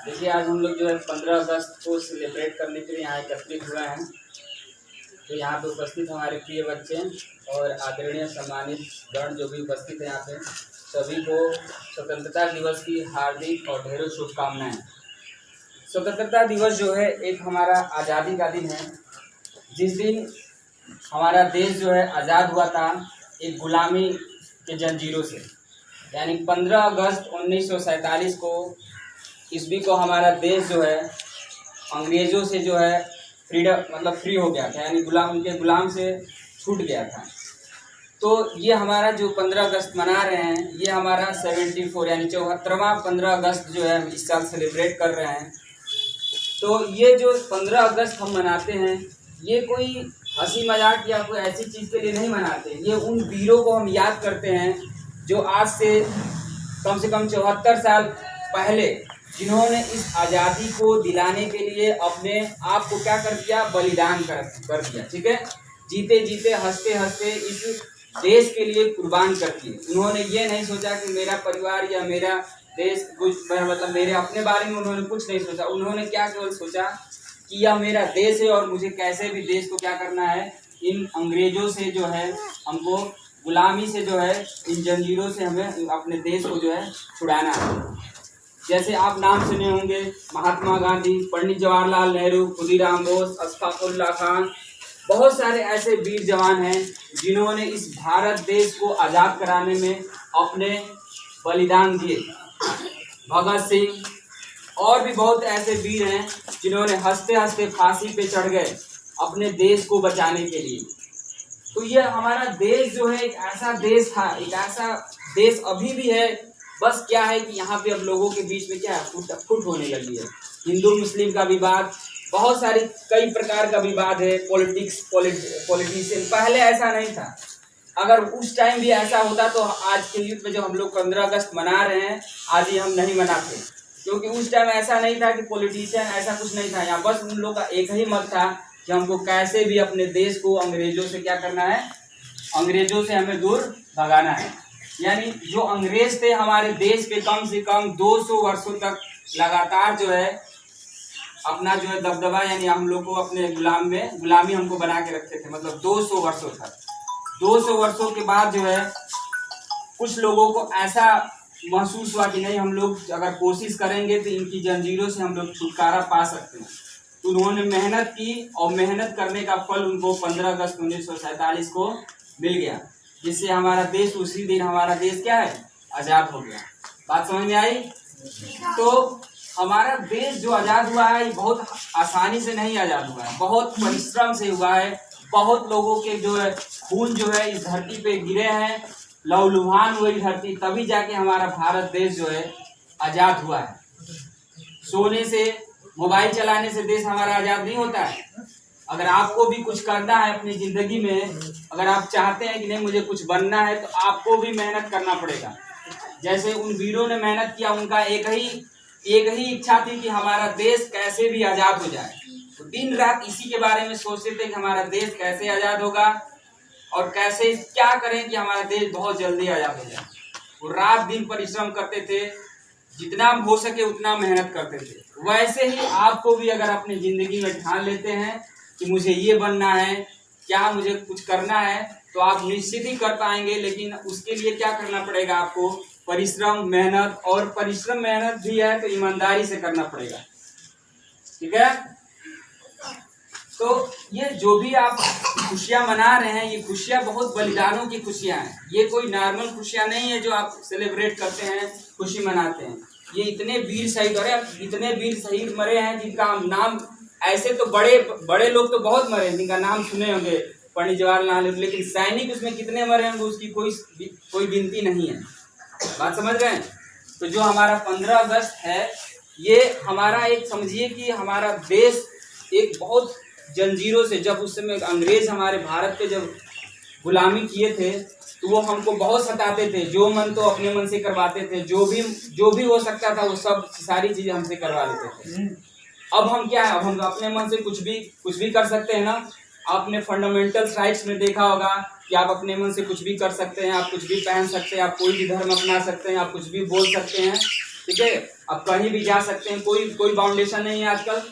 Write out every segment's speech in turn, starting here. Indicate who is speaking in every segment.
Speaker 1: देखिए, आज हम लोग जो है 15 अगस्त को सेलिब्रेट करने के लिए यहाँ एकत्रित हुए हैं। तो यहाँ पे उपस्थित हमारे प्रिय बच्चे और आदरणीय सम्मानित गण जो भी उपस्थित है यहाँ पे, सभी को स्वतंत्रता दिवस की हार्दिक और ढेरों शुभकामनाएं। स्वतंत्रता दिवस जो है एक हमारा आज़ादी का दिन है, जिस दिन हमारा देश जो है आज़ाद हुआ था एक गुलामी के जंजीरों से। यानी 15 अगस्त 1947 को ईस्वी को हमारा देश जो है अंग्रेज़ों से जो है फ्रीडम मतलब फ्री हो गया था, यानी उनके गुलाम से छूट गया था। तो ये हमारा जो 15 अगस्त मना रहे हैं, ये हमारा 74 यानी 74वां 15 अगस्त जो है हम इस साल सेलिब्रेट कर रहे हैं। तो ये जो 15 अगस्त हम मनाते हैं, ये कोई हंसी मजाक या कोई ऐसी चीज़ के लिए नहीं मनाते। ये उन वीरों को हम याद करते हैं जो आज से कम 74 साल पहले, जिन्होंने इस आज़ादी को दिलाने के लिए अपने आप को क्या कर दिया, बलिदान कर दिया। ठीक है, जीते जीते हंसते हंसते इस देश के लिए कुर्बान कर दिए। उन्होंने ये नहीं सोचा कि मेरा परिवार या मेरा देश कुछ मतलब मेरे अपने बारे में उन्होंने कुछ नहीं सोचा। उन्होंने क्या केवल सोचा कि यह मेरा देश है और मुझे कैसे भी देश को क्या करना है, इन अंग्रेज़ों से जो है हमको गुलामी से जो है इन जंजीरों से हमें अपने देश को जो है छुड़ाना है। जैसे आप नाम सुने होंगे, महात्मा गांधी, पंडित जवाहरलाल नेहरू, खुदीराम बोस, अशफाकुल्लाह खान, बहुत सारे ऐसे वीर जवान हैं जिन्होंने इस भारत देश को आज़ाद कराने में अपने बलिदान दिए। भगत सिंह और भी बहुत ऐसे वीर हैं जिन्होंने हंसते हंसते फांसी पे चढ़ गए अपने देश को बचाने के लिए। तो ये हमारा देश जो है एक ऐसा देश था, एक ऐसा देश अभी भी है। बस क्या है कि यहाँ पे अब लोगों के बीच में क्या है, फुट होने लगी है। हिंदू मुस्लिम का विवाद, बहुत सारी कई प्रकार का विवाद है, पॉलिटिशियन। पहले ऐसा नहीं था। अगर उस टाइम भी ऐसा होता तो आज के युग में जो हम लोग 15 अगस्त मना रहे हैं, आज ही हम नहीं मनाते, क्योंकि उस टाइम ऐसा नहीं था कि पॉलिटिशियन, ऐसा कुछ नहीं था। यहाँ बस उन लोग का एक ही मत था कि हमको कैसे भी अपने देश को अंग्रेजों से क्या करना है, अंग्रेजों से हमें दूर भगाना है। यानी जो अंग्रेज थे हमारे देश पे कम से कम 200 वर्षों तक लगातार जो है अपना जो है दबदबा, यानी हम लोग को अपने गुलामी हमको बना के रखते थे, मतलब 200 वर्षों तक। 200 वर्षों के बाद जो है कुछ लोगों को ऐसा महसूस हुआ कि नहीं, हम लोग अगर कोशिश करेंगे तो इनकी जंजीरों से हम लोग छुटकारा पा सकते हैं। तो उन्होंने मेहनत की और मेहनत करने का फल उनको 15 अगस्त 1947 को मिल गया, जिससे हमारा देश उसी दिन हमारा देश क्या है, आज़ाद हो गया। बात समझ में आई? तो हमारा देश जो आज़ाद हुआ है, ये बहुत आसानी से नहीं आज़ाद हुआ है, बहुत परिश्रम से हुआ है। बहुत लोगों के जो है खून जो है इस धरती पे गिरे हैं, लहूलुहान हुई धरती, तभी जाके हमारा भारत देश जो है आज़ाद हुआ है। सोने से, मोबाइल चलाने से देश हमारा आज़ाद नहीं होता है। अगर आपको भी कुछ करना है अपनी ज़िंदगी में, अगर आप चाहते हैं कि नहीं मुझे कुछ बनना है, तो आपको भी मेहनत करना पड़ेगा। जैसे उन वीरों ने मेहनत किया, उनका एक ही इच्छा थी कि हमारा देश कैसे भी आज़ाद हो जाए। तो दिन रात इसी के बारे में सोचते थे कि हमारा देश कैसे आज़ाद होगा और कैसे क्या करें कि हमारा देश बहुत जल्दी आज़ाद हो जाए। वो रात दिन परिश्रम करते थे, जितना हो सके उतना मेहनत करते थे। वैसे ही आपको भी अगर अपनी ज़िंदगी में ठान लेते हैं कि मुझे ये बनना है, क्या मुझे कुछ करना है, तो आप निश्चित ही कर पाएंगे। लेकिन उसके लिए क्या करना पड़ेगा आपको, परिश्रम, मेहनत, और परिश्रम मेहनत भी है तो ईमानदारी से करना पड़ेगा। ठीक है? तो ये जो भी आप खुशियाँ मना रहे हैं, ये खुशियाँ बहुत बलिदानों की खुशियाँ हैं। ये कोई नॉर्मल खुशियाँ नहीं है जो आप सेलिब्रेट करते हैं, खुशी मनाते हैं। ये इतने वीर शहीद, अरे इतने वीर शहीद मरे हैं जिनका नाम, ऐसे तो बड़े लोग तो बहुत मरे हैं जिनका नाम सुने होंगे, पंडित जवाहरलाल नेहरू, लेकिन सैनिक उसमें कितने मरे होंगे उसकी कोई गिनती नहीं है। बात समझ रहे हैं? तो जो हमारा 15 अगस्त है, ये हमारा एक, समझिए कि हमारा देश एक बहुत जंजीरों से, जब उस समय अंग्रेज हमारे भारत पे जब गुलामी किए थे, तो वो हमको बहुत सताते थे। जो मन तो अपने मन से करवाते थे, जो भी हो सकता था वो सब सारी चीज़ें हमसे करवा लेते थे। अब हम क्या है, अब हम अपने मन से कुछ भी कर सकते हैं ना। आपने फंडामेंटल राइट्स में देखा होगा कि आप अपने मन से कुछ भी कर सकते हैं, आप कुछ भी पहन सकते हैं, आप कोई भी धर्म अपना सकते हैं, आप कुछ भी बोल सकते हैं। ठीक है। अब कहीं भी जा सकते हैं, कोई बाउंडेशन नहीं है आजकल,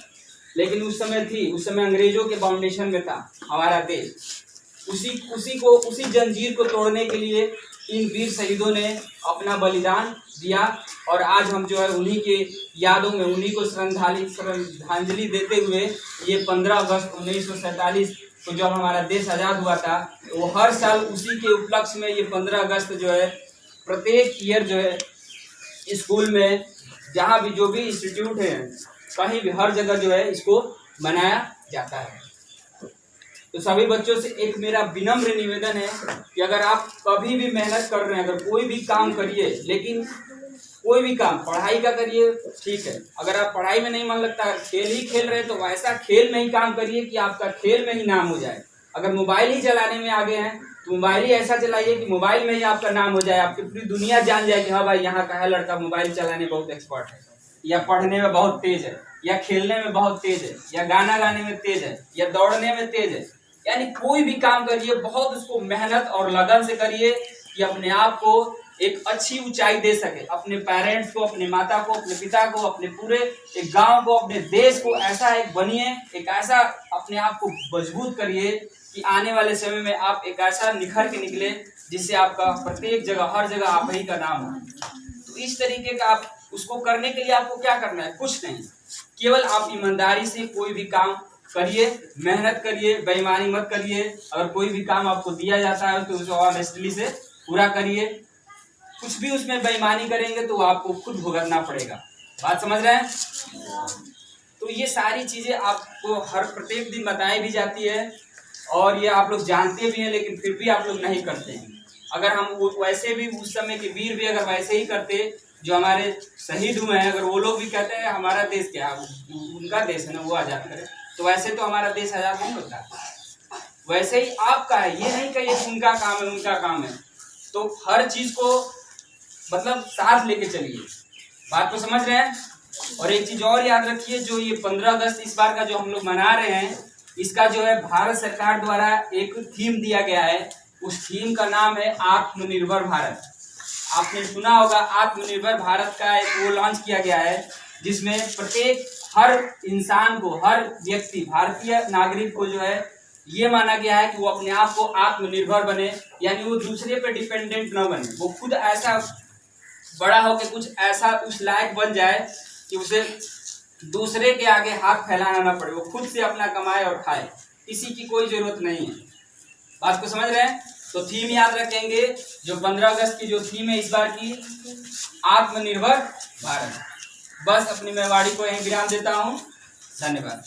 Speaker 1: लेकिन उस समय थी। उस समय अंग्रेजों के बाउंडेशन में था हमारा देश। उसी जंजीर को तोड़ने के लिए इन वीर शहीदों ने अपना बलिदान दिया, और आज हम जो है उन्हीं के यादों में, उन्हीं को श्रद्धांजलि देते हुए ये 15 अगस्त 1947 को जब हमारा देश आज़ाद हुआ था, तो वो हर साल उसी के उपलक्ष्य में ये 15 अगस्त जो है प्रत्येक ईयर जो है स्कूल में, जहाँ भी जो भी इंस्टीट्यूट है, कहीं भी हर जगह जो है इसको मनाया जाता है। तो सभी बच्चों से एक मेरा विनम्र निवेदन है कि अगर आप कभी भी मेहनत कर रहे हैं, अगर कोई भी काम करिए, लेकिन कोई भी काम पढ़ाई का करिए, ठीक है। अगर आप पढ़ाई में नहीं मन लगता, खेल ही खेल रहे हैं, तो वैसा खेल में ही काम करिए कि आपका खेल में ही नाम हो जाए। अगर मोबाइल ही चलाने में आगे हैं तो मोबाइल ही ऐसा चलाइए कि मोबाइल में ही आपका नाम हो जाए, आपकी पूरी दुनिया जान जाए कि हाँ भाई यहाँ का है लड़का मोबाइल चलाने बहुत एक्सपर्ट है, या पढ़ने में बहुत तेज है, या खेलने में बहुत तेज है, या गाना गाने में तेज है, या दौड़ने में तेज है। यानी कोई भी काम करिए बहुत उसको मेहनत और लगन से करिए कि अपने आप को एक अच्छी ऊंचाई दे सके, अपने पेरेंट्स को, अपने माता को, अपने पिता को, अपने पूरे एक गांव को, अपने देश को ऐसा एक बनिए, एक ऐसा अपने आप को मजबूत करिए कि आने वाले समय में आप एक ऐसा निखर के निकले जिससे आपका प्रत्येक जगह, हर जगह आप ही का नाम हो। तो इस तरीके का आप उसको करने के लिए आपको क्या करना है? कुछ नहीं, केवल आप ईमानदारी से कोई भी काम करिए, मेहनत करिए, बेईमानी मत करिए। अगर कोई भी काम आपको दिया जाता है तो उसे ऑनेस्टली से पूरा करिए। कुछ भी उसमें बेईमानी करेंगे तो आपको खुद भुगतना पड़ेगा। बात समझ रहे हैं? तो ये सारी चीजें आपको हर प्रत्येक दिन बताई भी जाती है, और ये आप लोग जानते भी हैं, लेकिन फिर भी आप लोग नहीं करते हैं। अगर हम वैसे भी उस समय के वीर भी अगर वैसे ही करते जो हमारे शहीद हुए हैं, अगर वो लोग भी कहते हैं हमारा देश क्या है, उनका देश है ना, वो आज़ाद करे, तो वैसे तो हमारा देश आज़ाद नहीं होता। वैसे ही आपका है, ये नहीं कहिए कि उनका काम है, उनका काम है। तो हर चीज़ को मतलब साथ लेके चलिए। बात को समझ रहे हैं? और एक चीज़ और याद रखिए, जो ये 15 अगस्त इस बार का जो हम लोग मना रहे हैं, इसका जो है भारत सरकार द्वारा एक थीम दिया गया है। उस थीम का नाम है आत्मनिर्भर भारत। आपने सुना होगा, आत्मनिर्भर भारत का एक वो लॉन्च किया गया है, जिसमें प्रत्येक हर इंसान को, हर व्यक्ति, भारतीय नागरिक को जो है ये माना गया है कि वो अपने आप को आत्मनिर्भर बने, यानी वो दूसरे पे डिपेंडेंट न बने। वो खुद ऐसा बड़ा हो के कुछ ऐसा उस लायक बन जाए कि उसे दूसरे के आगे हाथ फैलाना ना पड़े, वो खुद से अपना कमाए और खाए, किसी की कोई जरूरत नहीं है। बात को समझ रहे हैं? तो थीम याद रखेंगे, जो 15 अगस्त की जो थीम है इस बार की, आत्मनिर्भर भारत। बस अपनी मैं वाणी को यहीं विराम देता हूँ। धन्यवाद।